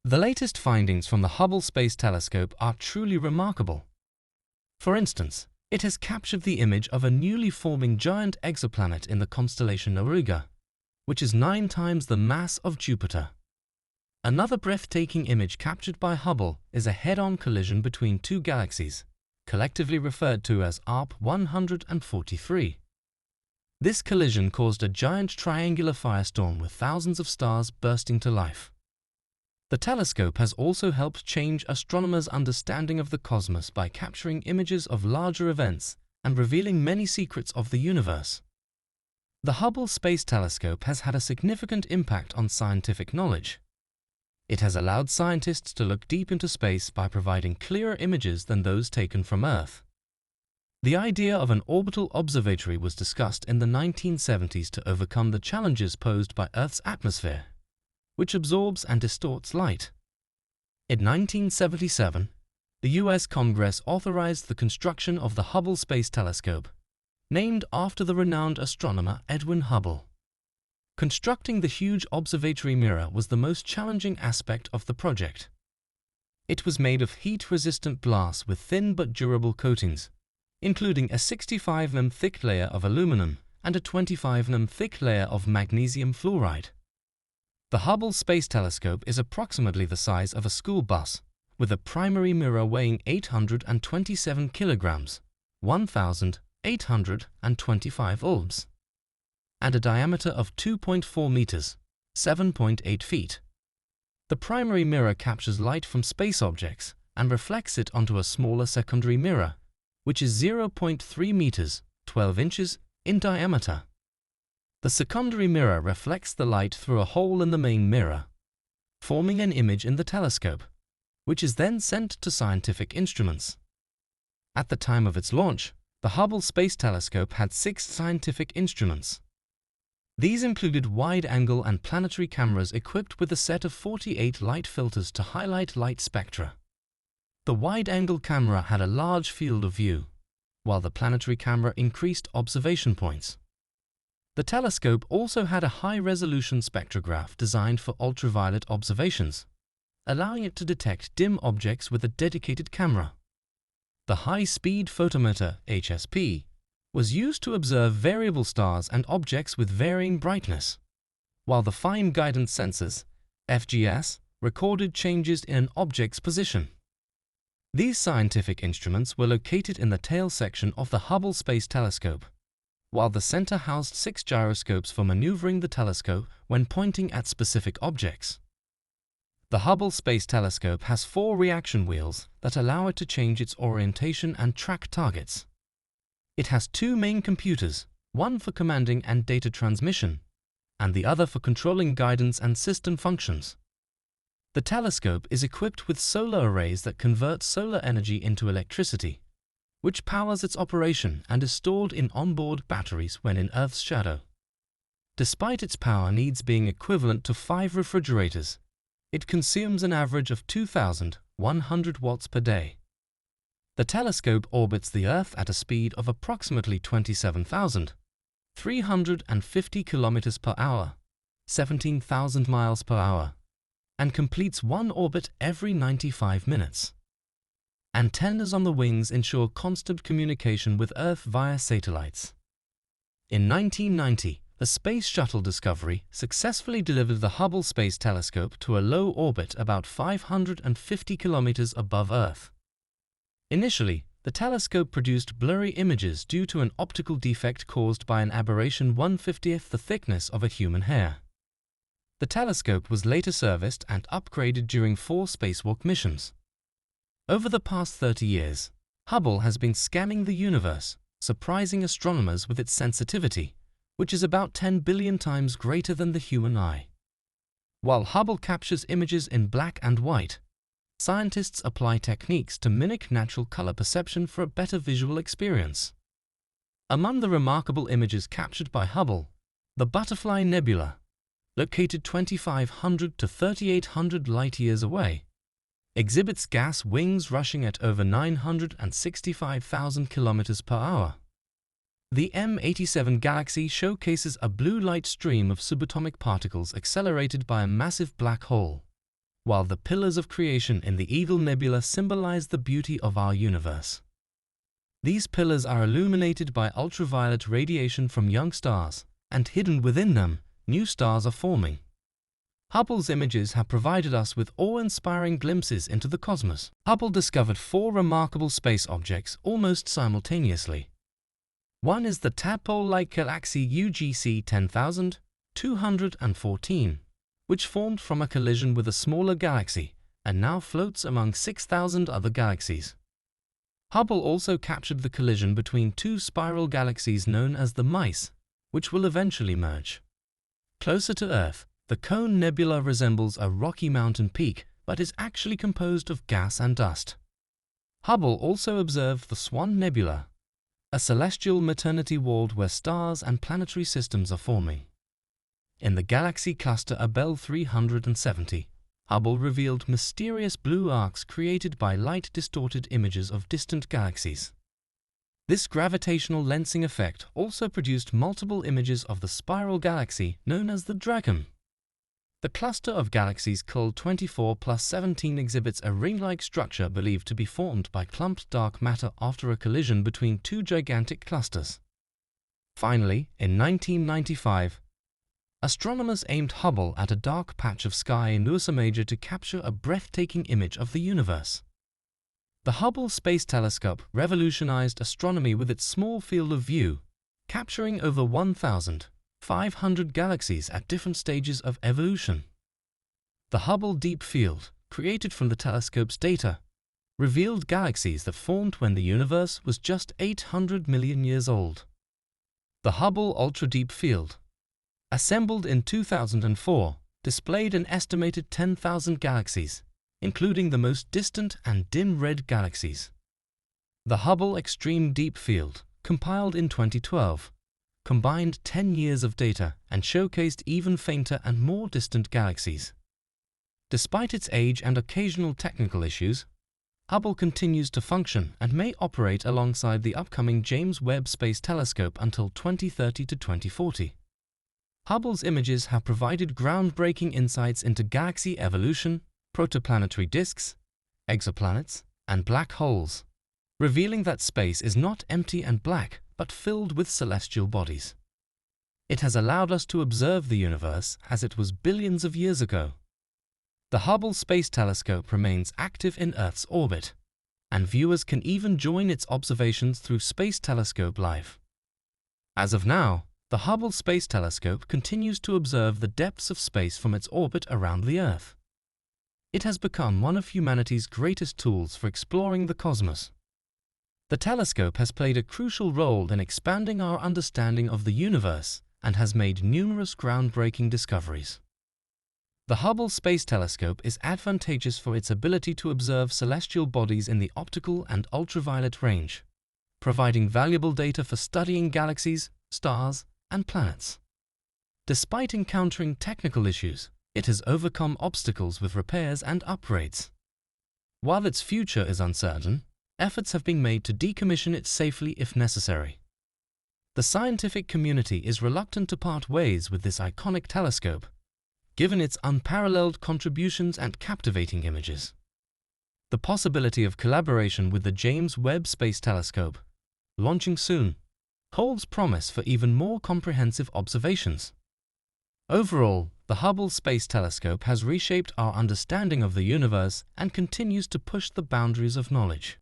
The latest findings from the Hubble Space Telescope are truly remarkable. For instance, it has captured the image of a newly forming giant exoplanet in the constellation Auriga, which is 9 times the mass of Jupiter. Another breathtaking image captured by Hubble is a head-on collision between 2 galaxies, collectively referred to as ARP 143. This collision caused a giant triangular firestorm with thousands of stars bursting to life. The telescope has also helped change astronomers' understanding of the cosmos by capturing images of larger events and revealing many secrets of the universe. The Hubble Space Telescope has had a significant impact on scientific knowledge. It has allowed scientists to look deep into space by providing clearer images than those taken from Earth. The idea of an orbital observatory was discussed in the 1970s to overcome the challenges posed by Earth's atmosphere, which absorbs and distorts light. In 1977, the U.S. Congress authorized the construction of the Hubble Space Telescope, named after the renowned astronomer Edwin Hubble. Constructing the huge observatory mirror was the most challenging aspect of the project. It was made of heat-resistant glass with thin but durable coatings, including a 65 mm thick layer of aluminum and a 25 mm thick layer of magnesium fluoride. The Hubble Space Telescope is approximately the size of a school bus, with a primary mirror weighing 827 kilograms, 1,825 ulbs, and a diameter of 2.4 meters, 7.8 feet. The primary mirror captures light from space objects and reflects it onto a smaller secondary mirror, which is 0.3 meters, 12 inches, in diameter. The secondary mirror reflects the light through a hole in the main mirror, forming an image in the telescope, which is then sent to scientific instruments. At the time of its launch, the Hubble Space Telescope had 6 scientific instruments. These included wide-angle and planetary cameras equipped with a set of 48 light filters to highlight light spectra. The wide-angle camera had a large field of view, while the planetary camera increased observation points. The telescope also had a high-resolution spectrograph designed for ultraviolet observations, allowing it to detect dim objects with a dedicated camera. The high-speed photometer, HSP, was used to observe variable stars and objects with varying brightness, while the fine guidance sensors, FGS, recorded changes in an object's position. These scientific instruments were located in the tail section of the Hubble Space Telescope, while the center housed 6 gyroscopes for maneuvering the telescope when pointing at specific objects. The Hubble Space Telescope has 4 reaction wheels that allow it to change its orientation and track targets. It has 2 main computers, one for commanding and data transmission, and the other for controlling guidance and system functions. The telescope is equipped with solar arrays that convert solar energy into electricity, which powers its operation and is stored in onboard batteries when in Earth's shadow. Despite its power needs being equivalent to 5 refrigerators, it consumes an average of 2,100 watts per day. The telescope orbits the Earth at a speed of approximately 27,350 kilometers per hour, 17,000 miles per hour, and completes one orbit every 95 minutes. Antennas on the wings ensure constant communication with Earth via satellites. In 1990, the Space Shuttle Discovery successfully delivered the Hubble Space Telescope to a low orbit about 550 kilometers above Earth. Initially, the telescope produced blurry images due to an optical defect caused by an aberration 1/50th the thickness of a human hair. The telescope was later serviced and upgraded during 4 spacewalk missions. Over the past 30 years, Hubble has been scanning the universe, surprising astronomers with its sensitivity, which is about 10 billion times greater than the human eye. While Hubble captures images in black and white, scientists apply techniques to mimic natural color perception for a better visual experience. Among the remarkable images captured by Hubble, the Butterfly Nebula, located 2,500 to 3,800 light-years away, exhibits gas wings rushing at over 965,000 kilometers per hour. The M87 galaxy showcases a blue light stream of subatomic particles accelerated by a massive black hole, while the pillars of creation in the Evil Nebula symbolize the beauty of our universe. These pillars are illuminated by ultraviolet radiation from young stars, and hidden within them, new stars are forming. Hubble's images have provided us with awe-inspiring glimpses into the cosmos. Hubble discovered 4 remarkable space objects almost simultaneously. One is the tadpole-like galaxy UGC 10214, which formed from a collision with a smaller galaxy and now floats among 6,000 other galaxies. Hubble also captured the collision between 2 spiral galaxies known as the Mice, which will eventually merge. Closer to Earth, the Cone Nebula resembles a rocky mountain peak, but is actually composed of gas and dust. Hubble also observed the Swan Nebula, a celestial maternity ward where stars and planetary systems are forming. In the galaxy cluster Abell 370, Hubble revealed mysterious blue arcs created by light-distorted images of distant galaxies. This gravitational lensing effect also produced multiple images of the spiral galaxy known as the Dragon. The cluster of galaxies called 24+17 exhibits a ring-like structure believed to be formed by clumped dark matter after a collision between 2 gigantic clusters. Finally, in 1995, astronomers aimed Hubble at a dark patch of sky in Ursa Major to capture a breathtaking image of the universe. The Hubble Space Telescope revolutionized astronomy with its small field of view, capturing over 1,500 galaxies at different stages of evolution. The Hubble Deep Field, created from the telescope's data, revealed galaxies that formed when the universe was just 800 million years old. The Hubble Ultra Deep Field, assembled in 2004, displayed an estimated 10,000 galaxies, including the most distant and dim red galaxies. The Hubble Extreme Deep Field, compiled in 2012, combined 10 years of data and showcased even fainter and more distant galaxies. Despite its age and occasional technical issues, Hubble continues to function and may operate alongside the upcoming James Webb Space Telescope until 2030 to 2040. Hubble's images have provided groundbreaking insights into galaxy evolution, protoplanetary disks, exoplanets, and black holes, revealing that space is not empty and black, but filled with celestial bodies. It has allowed us to observe the universe as it was billions of years ago. The Hubble Space Telescope remains active in Earth's orbit, and viewers can even join its observations through Space Telescope Live. As of now, the Hubble Space Telescope continues to observe the depths of space from its orbit around the Earth. It has become one of humanity's greatest tools for exploring the cosmos. The telescope has played a crucial role in expanding our understanding of the universe and has made numerous groundbreaking discoveries. The Hubble Space Telescope is advantageous for its ability to observe celestial bodies in the optical and ultraviolet range, providing valuable data for studying galaxies, stars, and planets. Despite encountering technical issues, it has overcome obstacles with repairs and upgrades. While its future is uncertain, efforts have been made to decommission it safely if necessary. The scientific community is reluctant to part ways with this iconic telescope, given its unparalleled contributions and captivating images. The possibility of collaboration with the James Webb Space Telescope, launching soon, holds promise for even more comprehensive observations. Overall, the Hubble Space Telescope has reshaped our understanding of the universe and continues to push the boundaries of knowledge.